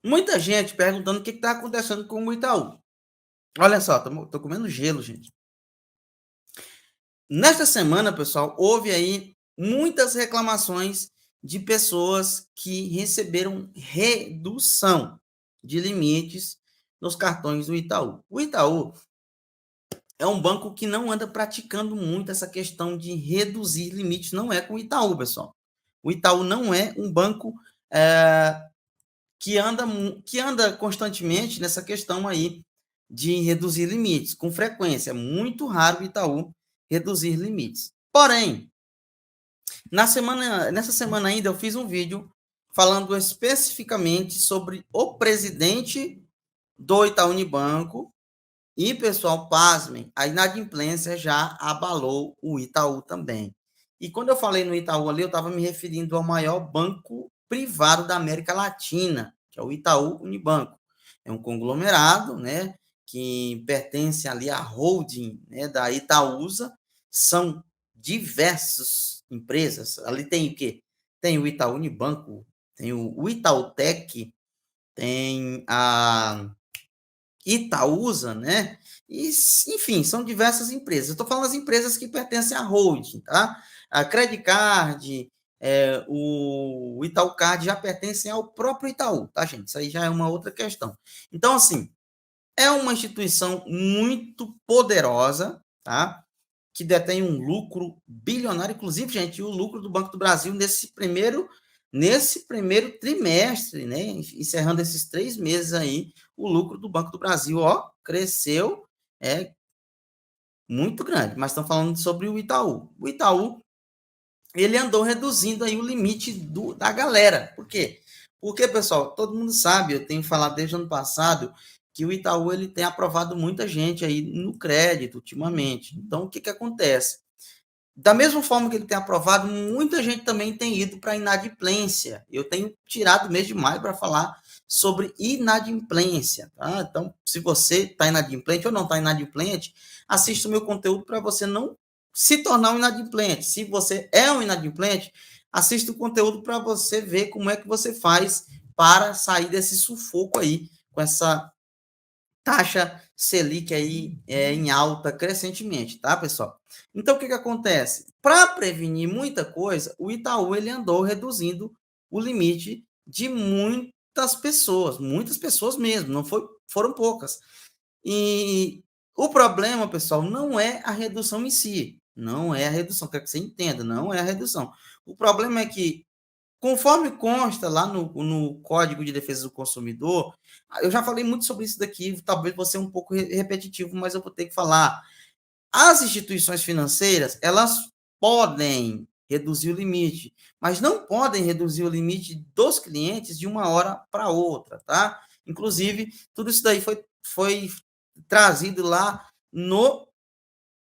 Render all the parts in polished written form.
Muita gente perguntando o que está acontecendo com o Itaú. Olha só, tô comendo gelo, gente. Nesta semana, pessoal, houve aí muitas reclamações de pessoas que receberam redução de limites nos cartões do Itaú. O Itaú é um banco que não anda praticando muito essa questão de reduzir limites, não é com o Itaú, pessoal. O Itaú não é um banco que anda constantemente nessa questão aí de reduzir limites, com frequência. É muito raro o Itaú reduzir limites. Porém, nessa semana ainda eu fiz um vídeo falando especificamente sobre o presidente do Itaú Unibanco e, pessoal, pasmem, a inadimplência já abalou o Itaú também. E quando eu falei no Itaú ali, eu estava me referindo ao maior banco privado da América Latina, que é o Itaú Unibanco. É um conglomerado, né, que pertence ali à holding, né, da Itaúsa. São diversas empresas. Ali tem o quê? Tem o Itaú Unibanco, tem o Itautec, tem a Itaúsa, né? E, enfim, são diversas empresas. Eu estou falando das empresas que pertencem à holding, tá? A Credit Card, o Itaú Card já pertencem ao próprio Itaú, tá, gente? Isso aí já é uma outra questão. Então, assim, é uma instituição muito poderosa, tá? Que detém um lucro bilionário, inclusive, gente, o lucro do Banco do Brasil nesse primeiro trimestre, né, encerrando esses 3 meses aí, o lucro do Banco do Brasil, ó, cresceu, é muito grande, mas estão falando sobre o Itaú. O Itaú, ele andou reduzindo aí o limite da galera. Por quê? Porque, pessoal, todo mundo sabe, eu tenho falado desde o ano passado, que o Itaú ele tem aprovado muita gente aí no crédito ultimamente. Então, o que acontece? Da mesma forma que ele tem aprovado, muita gente também tem ido para inadimplência. Eu tenho tirado o mês de maio para falar sobre inadimplência. Tá? Então, se você está inadimplente ou não está inadimplente, assista o meu conteúdo para você não se tornar um inadimplente. Se você é um inadimplente, assista o conteúdo para você ver como é que você faz para sair desse sufoco aí, com essa taxa Selic aí em alta crescentemente, tá, pessoal? Então, o que acontece? Para prevenir muita coisa, o Itaú ele andou reduzindo o limite de muitas pessoas mesmo, não foram poucas. E o problema, pessoal, não é a redução em si, não é a redução, quero que você entenda, não é a redução. O problema é que conforme consta lá no Código de Defesa do Consumidor, eu já falei muito sobre isso daqui, talvez vou ser um pouco repetitivo, mas eu vou ter que falar. As instituições financeiras, elas podem reduzir o limite, mas não podem reduzir o limite dos clientes de uma hora para outra, tá? Inclusive, tudo isso daí foi trazido lá no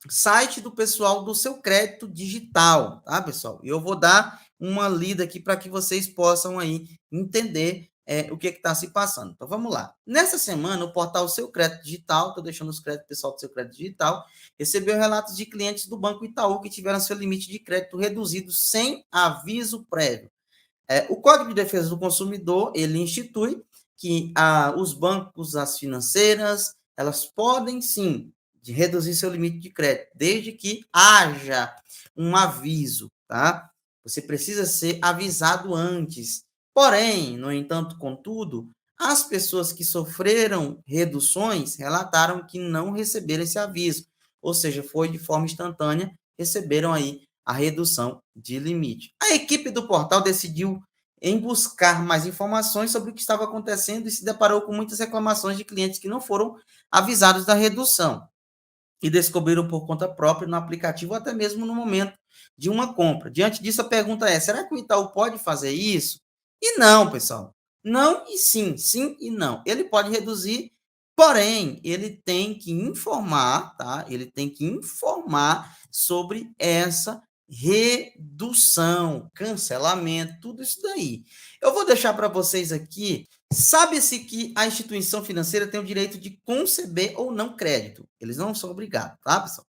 site do pessoal do Seu Crédito Digital, tá, pessoal? E eu vou dar uma lida aqui para que vocês possam aí entender o que está se passando. Então, vamos lá. Nessa semana, o portal Seu Crédito Digital, estou deixando os créditos pessoal do Seu Crédito Digital, recebeu relatos de clientes do Banco Itaú que tiveram seu limite de crédito reduzido sem aviso prévio. O Código de Defesa do Consumidor, ele institui que os bancos, as financeiras, elas podem sim de reduzir seu limite de crédito, desde que haja um aviso, tá? Você precisa ser avisado antes. Porém, no entanto, contudo, as pessoas que sofreram reduções relataram que não receberam esse aviso, ou seja, foi de forma instantânea, receberam aí a redução de limite. A equipe do portal decidiu em buscar mais informações sobre o que estava acontecendo e se deparou com muitas reclamações de clientes que não foram avisados da redução e descobriram por conta própria no aplicativo ou até mesmo no momento de uma compra. Diante disso, a pergunta é: será que o Itaú pode fazer isso? E não, pessoal. Não e sim, sim e não. Ele pode reduzir, porém, ele tem que informar, tá? Ele tem que informar sobre essa redução, cancelamento, tudo isso daí. Eu vou deixar para vocês aqui. Sabe-se que a instituição financeira tem o direito de conceder ou não crédito. Eles não são obrigados, tá, pessoal?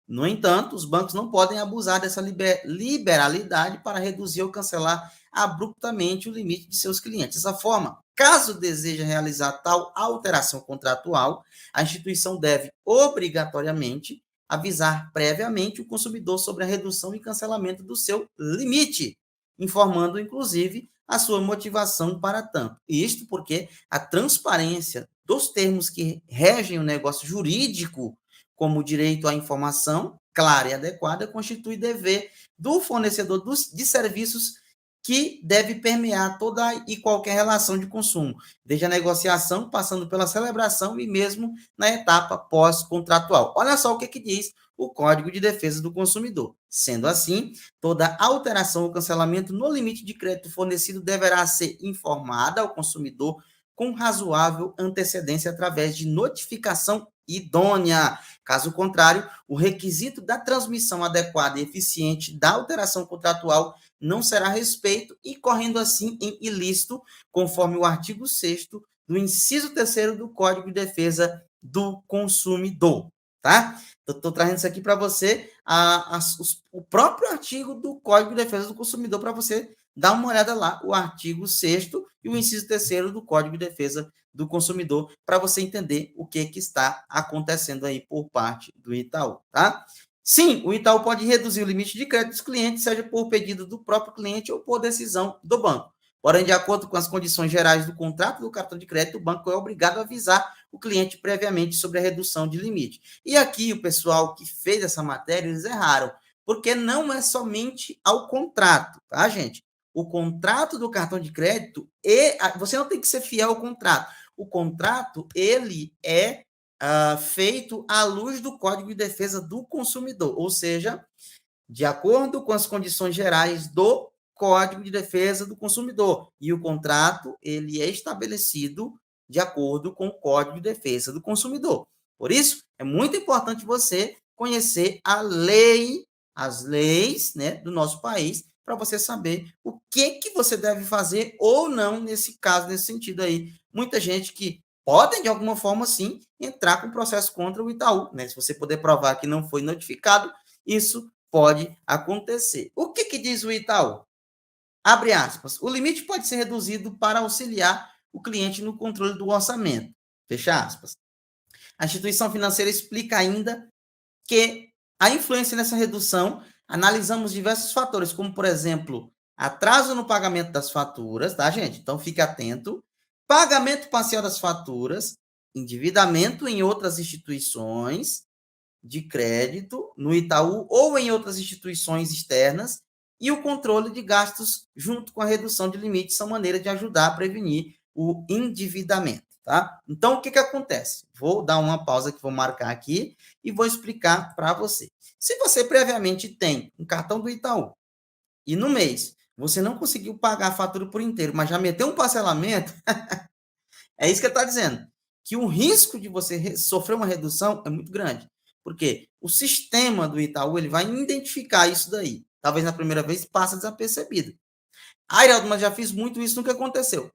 No entanto, os bancos não podem abusar dessa liberalidade para reduzir ou cancelar abruptamente o limite de seus clientes. Dessa forma, Caso deseje realizar tal alteração contratual, a instituição deve obrigatoriamente avisar previamente o consumidor sobre a redução e cancelamento do seu limite, informando, inclusive, a sua motivação para tanto. Isto porque a transparência dos termos que regem o negócio jurídico, como o direito à informação clara e adequada, constitui dever do fornecedor de serviços que deve permear toda e qualquer relação de consumo, desde a negociação, passando pela celebração e mesmo na etapa pós-contratual. Olha só o que diz o Código de Defesa do Consumidor. Sendo assim, toda alteração ou cancelamento no limite de crédito fornecido deverá ser informada ao consumidor com razoável antecedência através de notificação idônea. Caso contrário, o requisito da transmissão adequada e eficiente da alteração contratual não será respeito e correndo assim em ilícito, conforme o artigo 6º do inciso 3º do Código de Defesa do Consumidor, tá? Estou trazendo isso aqui para você, o próprio artigo do Código de Defesa do Consumidor, para você dar uma olhada lá, o artigo 6º e o inciso 3º do Código de Defesa do Consumidor, para você entender o que está acontecendo aí por parte do Itaú, tá? Sim, o Itaú pode reduzir o limite de crédito dos clientes, seja por pedido do próprio cliente ou por decisão do banco. Porém, de acordo com as condições gerais do contrato do cartão de crédito, o banco é obrigado a avisar o cliente previamente sobre a redução de limite. E aqui o pessoal que fez essa matéria, eles erraram, porque não é somente ao contrato, tá, gente? O contrato do cartão de crédito, você não tem que ser fiel ao contrato. O contrato, ele é feito à luz do Código de Defesa do Consumidor, ou seja, de acordo com as condições gerais do Código de Defesa do Consumidor. E o contrato, ele é estabelecido de acordo com o Código de Defesa do Consumidor. Por isso, é muito importante você conhecer a lei, as leis, né, do nosso país, para você saber o que você deve fazer ou não nesse caso, nesse sentido aí. Muita gente que podem, de alguma forma, sim, entrar com processo contra o Itaú, né? Se você puder provar que não foi notificado, isso pode acontecer. O que diz o Itaú? Abre aspas. O limite pode ser reduzido para auxiliar o cliente no controle do orçamento. Fecha aspas. A instituição financeira explica ainda que a influência nessa redução, analisamos diversos fatores, como, por exemplo, atraso no pagamento das faturas, tá, gente? Então, fique atento. Pagamento parcial das faturas, endividamento em outras instituições de crédito, no Itaú ou em outras instituições externas, e o controle de gastos junto com a redução de limites são maneiras de ajudar a prevenir o endividamento, tá? Então, o que acontece? Vou dar uma pausa que vou marcar aqui e vou explicar para você. Se você previamente tem um cartão do Itaú e no mês você não conseguiu pagar a fatura por inteiro, mas já meteu um parcelamento, é isso que ele está dizendo, que o risco de você sofrer uma redução é muito grande. Porque o sistema do Itaú ele vai identificar isso daí. Talvez na primeira vez passe desapercebido. Airaldo, mas já fiz muito isso, nunca aconteceu.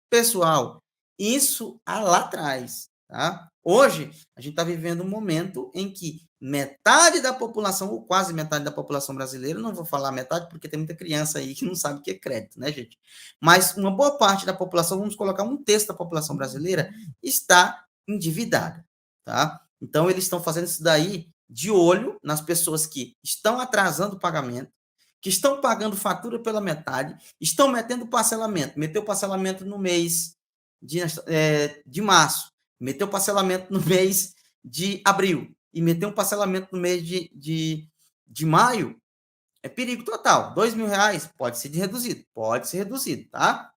Pessoal, isso lá atrás, tá? Hoje, a gente está vivendo um momento em que metade da população, ou quase metade da população brasileira, não vou falar metade, porque tem muita criança aí que não sabe o que é crédito, né, gente? Mas uma boa parte da população, vamos colocar um terço da população brasileira, está endividada, tá? Então, eles estão fazendo isso daí de olho nas pessoas que estão atrasando o pagamento, que estão pagando fatura pela metade, estão metendo parcelamento. Meteu parcelamento no mês de março, meteu parcelamento no mês de abril e meteu um parcelamento no mês de maio, é perigo total. R$ 2.000 pode ser reduzido, tá?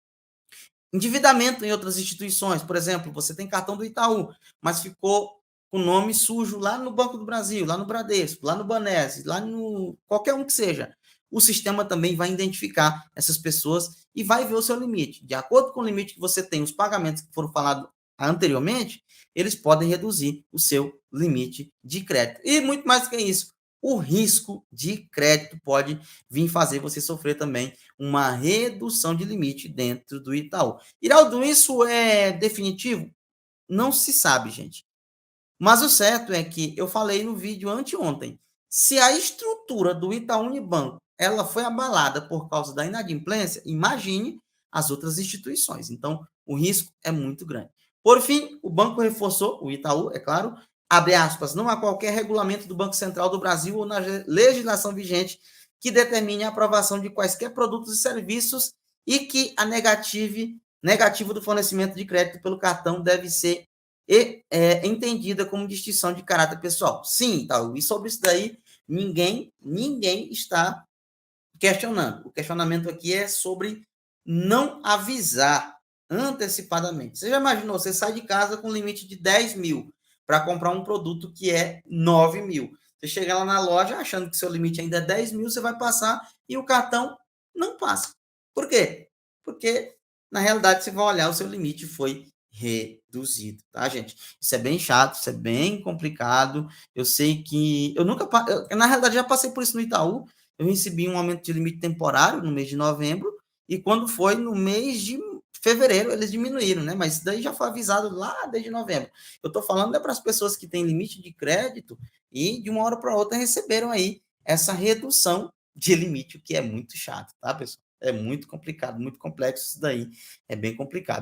Endividamento em outras instituições, por exemplo, você tem cartão do Itaú, mas ficou com nome sujo lá no Banco do Brasil, lá no Bradesco, lá no Banese, lá no qualquer um que seja. O sistema também vai identificar essas pessoas e vai ver o seu limite. De acordo com o limite que você tem, os pagamentos que foram falados anteriormente, eles podem reduzir o seu limite de crédito. E muito mais do que isso, o risco de crédito pode vir fazer você sofrer também uma redução de limite dentro do Itaú. Iraldo, isso é definitivo? Não se sabe, gente. Mas o certo é que eu falei no vídeo anteontem, se a estrutura do Itaú Unibanco ela foi abalada por causa da inadimplência, imagine as outras instituições. Então, o risco é muito grande. Por fim, o banco reforçou, o Itaú, é claro, abre aspas, não há qualquer regulamento do Banco Central do Brasil ou na legislação vigente que determine a aprovação de quaisquer produtos e serviços e que a negativo do fornecimento de crédito pelo cartão deve ser entendida como distinção de caráter pessoal. Sim, Itaú, e sobre isso daí, ninguém está questionando. O questionamento aqui é sobre não avisar antecipadamente. Você já imaginou, você sai de casa com limite de 10 mil para comprar um produto que é 9 mil. Você chega lá na loja achando que seu limite ainda é 10 mil, você vai passar e o cartão não passa. Por quê? Porque, na realidade, você vai olhar, o seu limite foi reduzido, tá, gente? Isso é bem chato, isso é bem complicado. Eu sei que eu nunca, na realidade, já passei por isso no Itaú. Eu recebi um aumento de limite temporário no mês de novembro, e quando foi no mês de fevereiro, eles diminuíram, né? Mas isso daí já foi avisado lá desde novembro. Eu estou falando é para as pessoas que têm limite de crédito e de uma hora para outra receberam aí essa redução de limite, o que é muito chato, tá, pessoal? É muito complicado, muito complexo isso daí, é bem complicado.